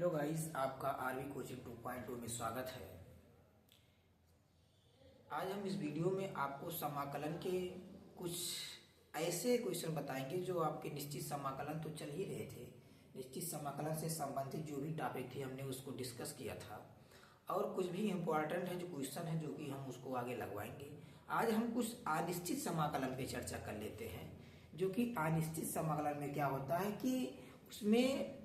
Hello guys, आपका RV coaching 2.2 में स्वागत है। आज हम इस वीडियो में आपको समाकलन के कुछ ऐसे क्वेश्चन बताएंगे जो आपके निश्चित समाकलन तो चल ही रहे थे। निश्चित समाकलन से संबंधित जो भी टॉपिक थे हमने उसको डिस्कस किया था और कुछ भी इम्पोर्टेंट है जो क्वेश्चन है जो कि हम उसको आगे लगवाएंगे। आज हम कुछ अनिश्चित समाकलन पे चर्चा कर लेते हैं। जो कि अनिश्चित समाकलन में क्या होता है कि उसमें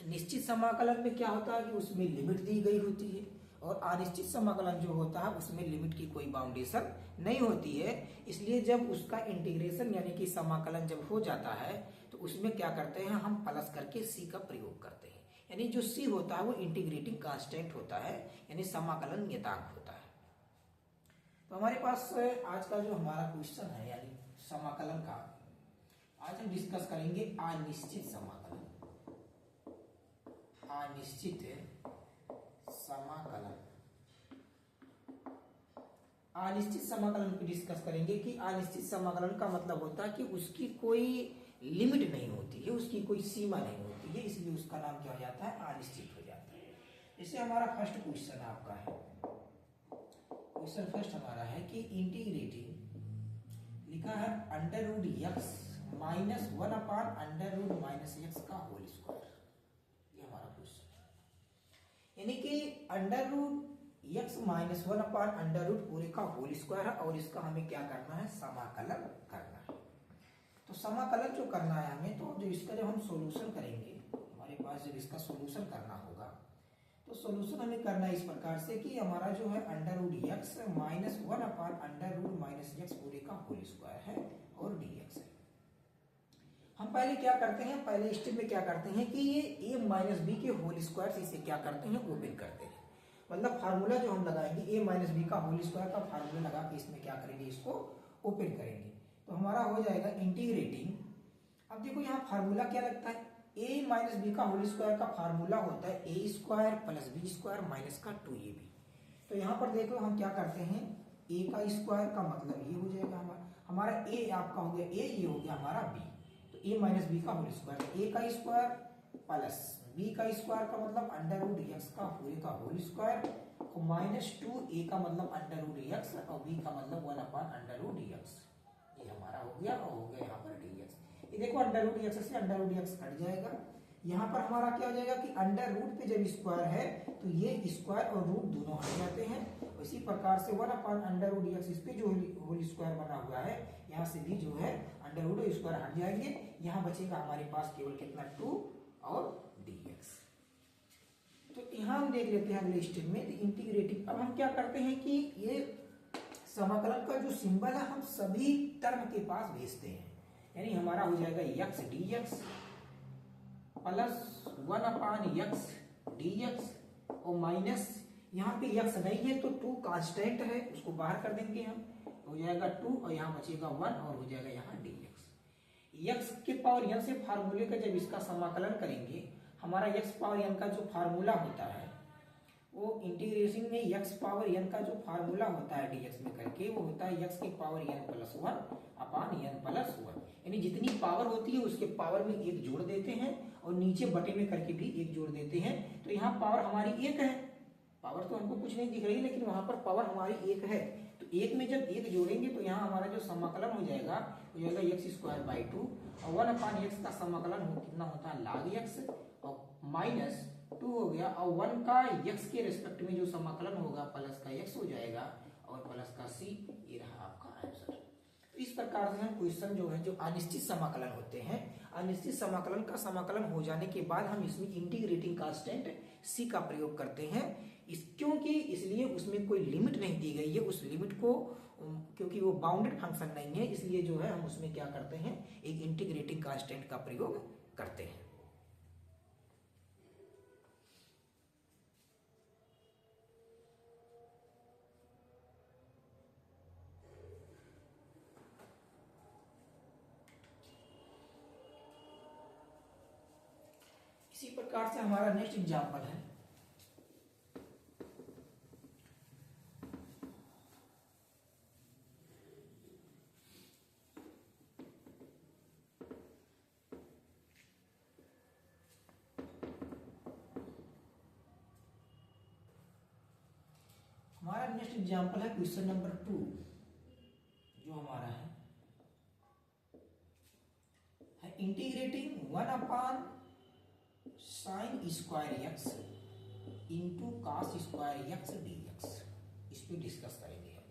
निश्चित समाकलन में क्या होता है कि उसमें लिमिट दी गई होती है और अनिश्चित समाकलन जो होता है उसमें लिमिट की कोई बाउंडेशन नहीं होती है। इसलिए जब उसका इंटीग्रेशन यानी कि समाकलन जब हो जाता है तो उसमें क्या करते हैं, हम प्लस करके सी का प्रयोग करते हैं। यानी जो सी होता है वो इंटीग्रेटिंग कांस्टेंट होता है, यानी समाकलन नियतांक होता है। तो हमारे पास आज का जो हमारा क्वेश्चन है यानी समाकलन का, आज हम डिस्कस करेंगे अनिश्चित समाकलन। अनिश्चित समाकलन, अनिश्चित समाकलन को डिस्कस करेंगे कि अनिश्चित समाकलन का मतलब होता है कि उसकी कोई लिमिट नहीं होती है, उसकी कोई सीमा नहीं होती है, इसलिए उसका नाम क्या हो जाता है, अनिश्चित हो जाता है। इससे हमारा फर्स्ट क्वेश्चन आपका है, क्वेश्चन फर्स्ट हमारा है कि इंटीग्रेटिंग लिखा है under root x minus 1 upon under root minus x का होल स्क्वायर। ये हमारा क्वेश्चन है, यानी कि under root x minus 1 upon under root पूरे का होल स्क्वायर है और इसका हमें क्या करना है, समाकलन करना है। तो समाकलन जो करना है हमें, तो जो इसका जब हम सॉल्यूशन करेंगे, हमारे पास जब इसका सॉल्यूशन करना होगा तो सॉल्यूशन हमें करना है इस प्रकार से कि हमारा जो है under root x minus 1 upon under root minus x पूरे का होल स्क्वायर है और डीएक्स है। हम पहले क्या करते हैं, पहले स्टेप में क्या करते हैं कि ये a माइनस बी के होल स्क्वायर से इसे क्या करते हैं, ओपन करते हैं। मतलब फार्मूला जो हम लगाएंगे a माइनस बी का होल स्क्वायर का फार्मूला लगा के इसमें क्या करेंगे, इसको ओपन करेंगे। तो हमारा हो जाएगा इंटीग्रेटिंग। अब देखो यहाँ फार्मूला क्या लगता है, a माइनस बी का होल स्क्वायर का फार्मूला होता है a square plus b square minus का 2ab। तो यहाँ पर देखो हम क्या करते हैं, a का स्क्वायर का मतलब ये हो जाएगा हमारा a आपका हो गया a, ये हो गया हमारा b। तो a माइनस बी का होल स्क्वायर, a का स्क्वायर प्लस b का स्क्वायर का मतलब अंडर रूट एक्स का पूरे का होल स्क्वायर और माइनस 2a का मतलब अंडर रूट एक्स और b का मतलब 1 अपान अंडर रूट एक्स। ये हमारा हो गया और हो गया यहाँ पर dx। ये देखो अंडर रूट एक्स से अंडर रूट एक्स कट जाएगा। यहाँ पर हमारा क्या हो जाएगा कि अंडर रूट पे जब स्क्वायर है तो ये स्क्वायर और रूट दोनों हट जाते हैं। इसी प्रकार से 1 अपान अंडर रूट एक्स, इस पे जो होल स्क्वायर बना हुआ है यहाँ से भी जो है अंडर रूट स्क्वायर हट जाएंगे। यहाँ बचेगा हमारे पास केवल कितना, 2 और dx। तो यहाँ हम देख लेते हैं अगले स्टेप में इंटीग्रेटिंग। अब हम क्या करते हैं कि ये समाकलन का जो सिंबल है हम सभी टर्म के पास भेजते हैं। यानी हमारा हो जाएगा x dx प्लस 1 अपान x dx और माइनस यहाँ पे x नहीं है तो 2 कांस्टेंट है, उसको बाहर कर देंगे हम, हो जाएगा 2 और यहाँ बचेगा 1 और हो जाएगा यहाँ dx। x के पावर n से फार्मूले का जब इसका समाकलन करेंगे, हमारा x पावर n का जो फार्मूला होता है वो इंटीग्रेशन में x पावर n का जो फार्मूला होता है dx में करके वो होता है x के पावर n प्लस 1 अपान n प्लस 1। यानी जितनी पावर होती है उसके पावर में एक जोड़ देते हैं और नीचे बटे में करके भी एक जोड़ देते हैं। तो यहाँ पावर हमारी एक है, पावर तो हमको कुछ नहीं दिख रही लेकिन वहां पर पावर हमारी एक है। तो एक में जब एक जोड़ेंगे तो यहाँ हमारा जो समाकलन हो जाएगा एक्स स्क्वायर बाई 2 और 1 अपान एक्स का समाकलन कितना होता है, log x और माइनस 2 हो गया और 1 का x के रिस्पेक्ट में जो समाकलन होगा प्लस का x हो जाएगा और प्लस का c। ये रहा आपका आंसर। तो इस प्रकार से हम क्वेश्चन जो है जो अनिश्चित समाकलन होते हैं, अनिश्चित समाकलन का समाकलन हो जाने के बाद हम इसमें इंटीग्रेटिंग कांस्टेंट c का प्रयोग करते हैं। क्योंकि इसलिए उसमें कोई लिमिट नहीं दी गई है, उस लिमिट को क्योंकि वो बाउंडेड फंक्शन नहीं है इसलिए जो है हम उसमें क्या करते हैं, एक इंटीग्रेटिंग कांस्टेंट का प्रयोग करते हैं। इसी प्रकार से हमारा नेक्स्ट एग्जांपल है, एग्जाम्पल है क्वेश्चन नंबर 2 जो हमारा है integrating 1 sign square x into cos square x dx। इस पे डिस्कस करेंगे हम।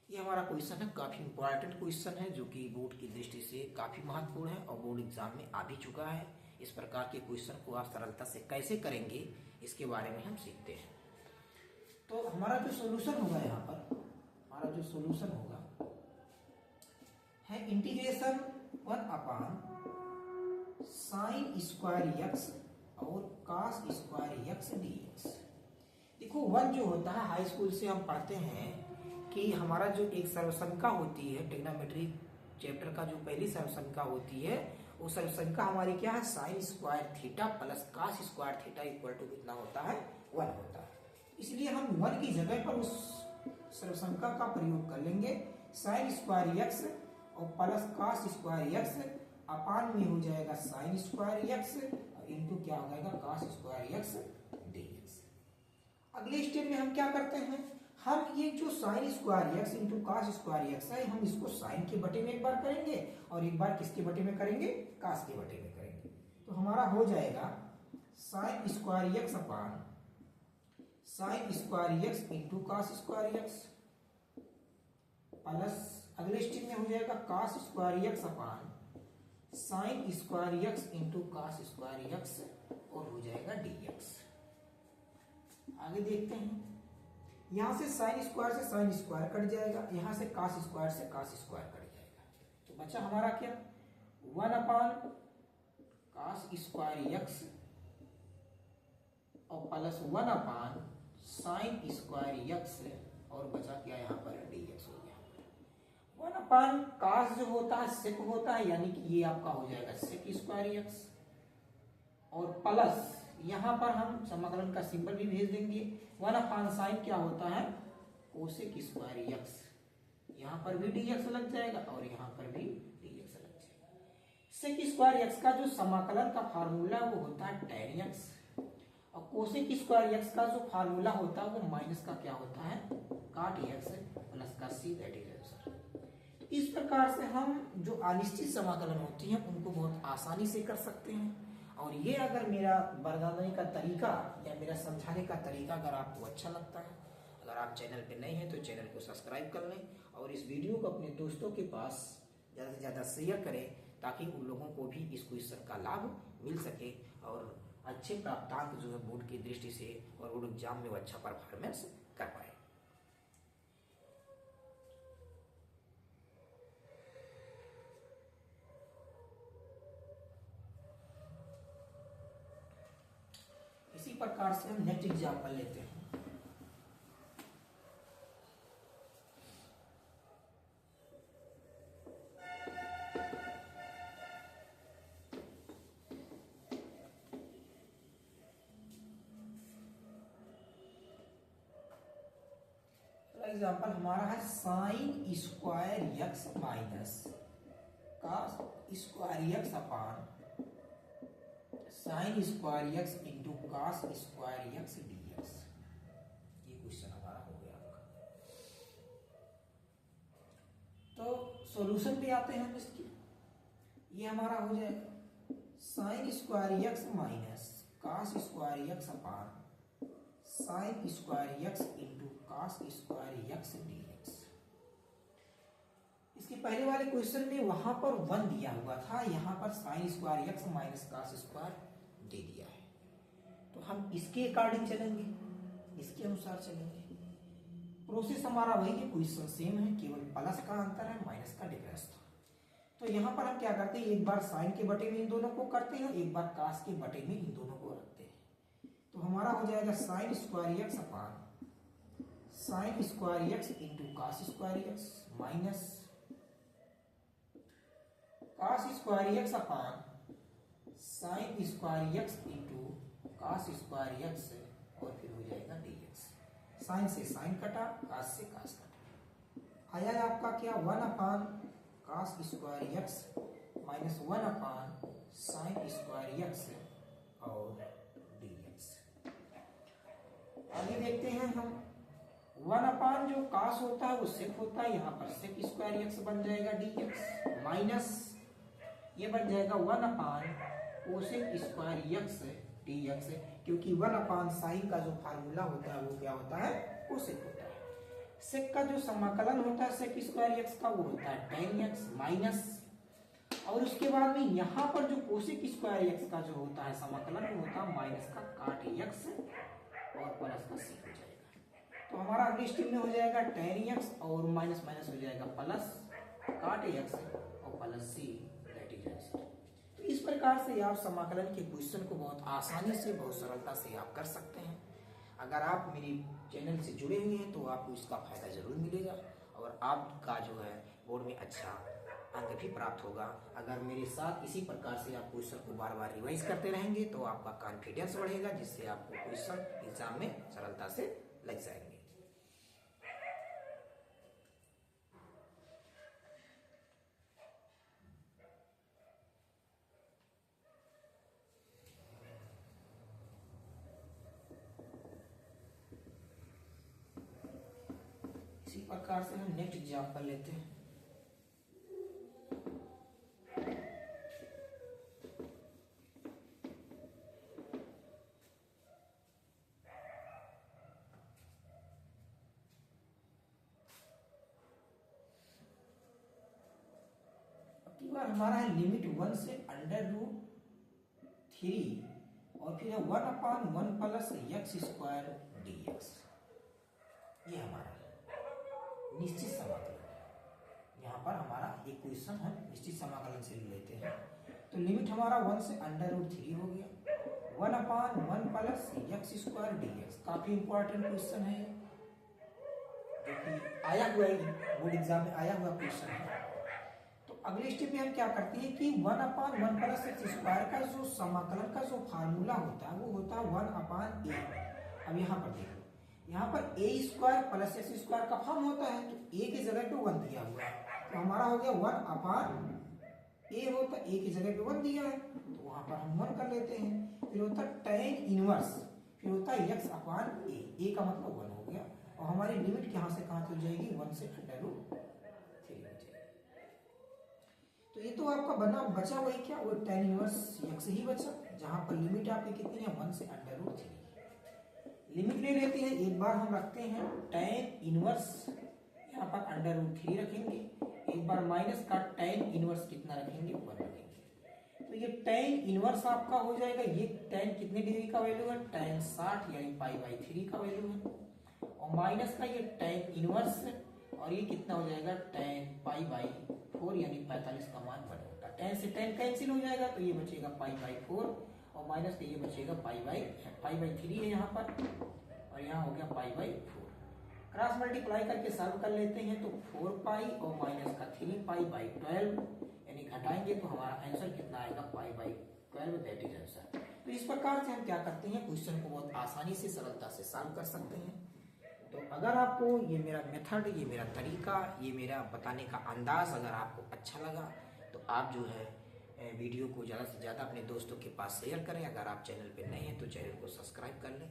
ये हमारा क्वेश्चन है, काफी इंपॉर्टेंट क्वेश्चन है जो कि बोर्ड की दृष्टि से काफी महत्वपूर्ण है और बोर्ड एग्जाम में आ भी चुका है। इस प्रकार के क्वेश्चन को आप सरलता से कैसे करेंगे इसके बारे में हम सीखते हैं। तो हमारा जो सॉल्यूशन होगा यहाँ पर, हमारा जो सॉल्यूशन होगा है इंटीग्रेशन 1 साइन स्क्वायर एक्स और कॉस स्क्वायर एक्स dx। देखो 1 जो होता है, हाई स्कूल से हम पढ़ते हैं कि हमारा जो एक सर्वसंख्या होती है, ट्रिग्नोमेट्री चैप्टर का जो पहली सर्वसंख्या होती है, वो सर्वसंख्या हमारी क्या है, sine square theta plus cos square theta equal to कितना होता है, 1 होता है। इसलिए हम 1 की जगह पर उस सर्वसंख्या का प्रयोग कर लेंगे, साइन स्क्वायर एक्स और प्लस कॉस स्क्वायर एक्स अपान में हो जाएगा साइन स्क्वायर एक्स इंटू क्या हो जाएगा कॉस स्क्वायर एक्स dx। अगले स्टेप में हम क्या करते हैं, हम ये जो sign square x into cos square x है, हम इसको साइन के बटे में एक बार करेंगे और एक बार किसके बटे में करेंगे, कॉस के बटे में करेंगे। तो हमारा हो जाएगा साइन स्क्वायर एक्स अपान sign square x into cos square x plus अगले स्टेप में हो जाएगा कॉस स्क्वायर एक्स अपान sign square x into cos square x और हो जाएगा dx। आगे देखते हैं, यहां से साइन स्क्वायर से साइन स्क्वायर कट जाएगा, यहां से कॉस स्क्वायर से कॉस स्क्वायर कट जाएगा। तो बचा हमारा क्या, 1 अपान कॉस स्क्वायर एक्स और प्लस 1 अपान साइन स्क्वायर एक्स और बचा क्या यहाँ पर dx हो गया। 1 अपान कॉस जो होता है सेक होता है, यानी कि ये आपका हो जाएगा सेक स्क्वायर एक्स और प्लस यहां पर हम समाकलन का सिंबल भी भेज देंगे। 1 अपान साइन क्या होता है, कोसेक स्क्वायर एक्स, यहां पर भी dx लग जाएगा और यहां पर भी dx लग जाएगा। सेक स्क्वायर एक्स का जो समाकलन का फार्मूला वो होता है tan x और कोसेक स्क्वायर एक्स का जो फार्मूला होता है वो माइनस का क्या होता है, cot x प्लस का c, दैट इज आंसर। इस प्रकार से हम जो अनिश्चित समाकलन होती हैं उनको बहुत आसानी से कर सकते हैं। और ये अगर मेरा बताने का तरीका या मेरा समझाने का तरीका अगर आपको अच्छा लगता है, अगर आप चैनल पे नए हैं तो चैनल को सब्सक्राइब कर लें और इस वीडियो को अपने दोस्तों के पास ज़्यादा से ज़्यादा शेयर करें ताकि उन लोगों को भी इस क्वेश्चन का लाभ मिल सके और अच्छे प्राप्तांक जो है बोर्ड की दृष्टि से और बोर्ड एग्जाम में वो अच्छा परफॉर्मेंस कर पाए। इसी प्रकार से हम नेक्स्ट एग्जाम्पल लेते हैं। एग्जाम्पल हमारा है sine square x minus cos square x अपान sign square x into cos square x dx। ये क्वेश्चन हमारा हो गया आपका। तो सॉल्यूशन पे आते हैं हम इसके। ये हमारा हो जाएगा sign square x minus cos square x अपान sign square x into cos square x dx। इसके पहले वाले क्वेश्चन में वहां पर 1 दिया हुआ था, यहां पर sine square x minus cos square दे दिया है। तो हम इसके अकॉर्डिंग चलेंगे, इसके अनुसार चलेंगे। प्रोसेस हमारा वही है, क्वेश्चन सेम है, केवल प्लस का अंतर है, माइनस का डिफरेंस था। तो यहाँ पर हम क्या करते हैं, एक बार साइन के बटे में इन दोनों को करते हैं, एक बार कॉस के बटे में इन दोनों को रखते हैं। तो हमारा हो जाएगा साइन स्क्वायर एक्स अपान sign square x into cos square x minus cos square x अपान sign square x into cos square x और फिर हो जाएगा dx। साइन से साइन कटा, कॉस से कॉस कटा, आया आपका क्या 1 अपान कॉस स्क्वायर एक्स माइनस 1 अपान साइन स्क्वायर एक्स और dx। आगे देखते हैं हम वन अपान जो कास होता है वो सेक होता है, यहाँ पर सेक स्क्वायर एक्स बन जाएगा dx माइनस ये बन जाएगा one upon cosec square x dx, क्योंकि वन अपान साइन का जो फार्मूला होता है वो क्या होता है, कोसेक होता है। सेक का जो समाकलन होता है सेक स्क्वायर एक्स का वो होता है tan x माइनस, और उसके बाद में यहाँ पर जो कोसेक स्क्वायर एक्स का जो होता है समाकलन वो होता है माइनस का काट एक्स और प्लस का सेक हो जाएगा। तो हमारा अगली स्टेप में हो जाएगा tan x और माइनस माइनस हो जाएगा प्लस काट एक्स और plus C, that is answer. तो इस प्रकार से आप समाकलन के क्वेश्चन को बहुत आसानी से, बहुत सरलता से आप कर सकते हैं। अगर आप मेरी चैनल से जुड़े हुए हैं तो आपको इसका फायदा जरूर मिलेगा और आपका जो है बोर्ड में अच्छा अंक भी प्राप्त होगा। अगर मेरे साथ इसी प्रकार से आप क्वेश्चन को बार बार रिवाइज करते रहेंगे तो आपका कॉन्फिडेंस बढ़ेगा, जिससे आपको क्वेश्चन एग्जाम में सरलता से लग जाएंगे। इसी प्रकार से हम नेक्स्ट एग्जाम्पल लेते हैं। बार हमारा है लिमिट 1 से √3 और फिर है 1/1 प्लस एक्स स्क्वायर dx। ये हमारा निश्चित समाकलन, यहाँ पर हमारा एक क्वेश्चन हम निश्चित समाकलन से लेते हैं। तो लिमिट हमारा 1 से √3 हो गया, 1/1 प्लस एक्स स्क्वायर dx। काफी इंपॉर्टेंट क्वेश्चन है जो कि आया हुआ बोर्ड एग्जाम में आया हुआ क्वेश्चन है। अगले स्टेप में हम क्या करते हैं कि 1/1 प्लस एक्स स्क्वायर का जो समाकलन का जो फार्मूला होता है वो होता है 1/a। अब यहाँ पर देखो, यहाँ पर a square plus x square का फॉर्म होता है, तो a की जगह पे 1 दिया हुआ है, तो हमारा हो गया 1/a होता है, a की जगह पे 1 दिया है तो वहां पर हम 1 कर लेते हैं। फिर होता है tan इनवर्स, फिर होता है x/a, a का मतलब 1 हो गया और हमारी लिमिट कहाँ से कहाँ चल जाएगी, 1 से √3 हो जाएगी। तो ये तो आपका बना बचा वही क्या, वो tan इनवर्स x ही बचा, जहां पर लिमिट आपकी कितनी है 1 से √3। लिमिट ले लेते हैं, एक बार हम रखते हैं tan इनवर्स यहाँ पर √3 रखेंगे, एक बार माइनस का tan इनवर्स कितना रखेंगे 1 रखेंगे। तो ये tan इनवर्स आपका हो जाएगा, ये tan कितने डिग्री का वैल्यू है, tan 60 यानी π/3 का वैल्यू है, और माइनस का ये tan इनवर्स और ये कितना हो जाएगा tan π/4 यानी 45 का मान 1 होगा। tan से tan कैंसिल हो जाएगा तो ये बचेगा π/4 और माइनस का ये बचेगा π/3 है यहाँ पर और यहाँ हो गया π/4। क्रॉस मल्टीप्लाई करके सॉल्व कर लेते हैं तो 4π और माइनस का 3π/12 यानी घटाएंगे तो हमारा आंसर कितना आएगा π/12, दैट इज आंसर। तो इस प्रकार से हम क्या करते हैं, क्वेश्चन को बहुत आसानी से सरलता से सॉल्व कर सकते हैं। तो अगर आपको ये मेरा मेथड, ये मेरा तरीका, ये मेरा बताने का अंदाज अगर आपको अच्छा लगा तो आप जो है वीडियो को ज़्यादा से ज़्यादा अपने दोस्तों के पास शेयर करें। अगर आप चैनल पे नए हैं तो चैनल को सब्सक्राइब कर लें।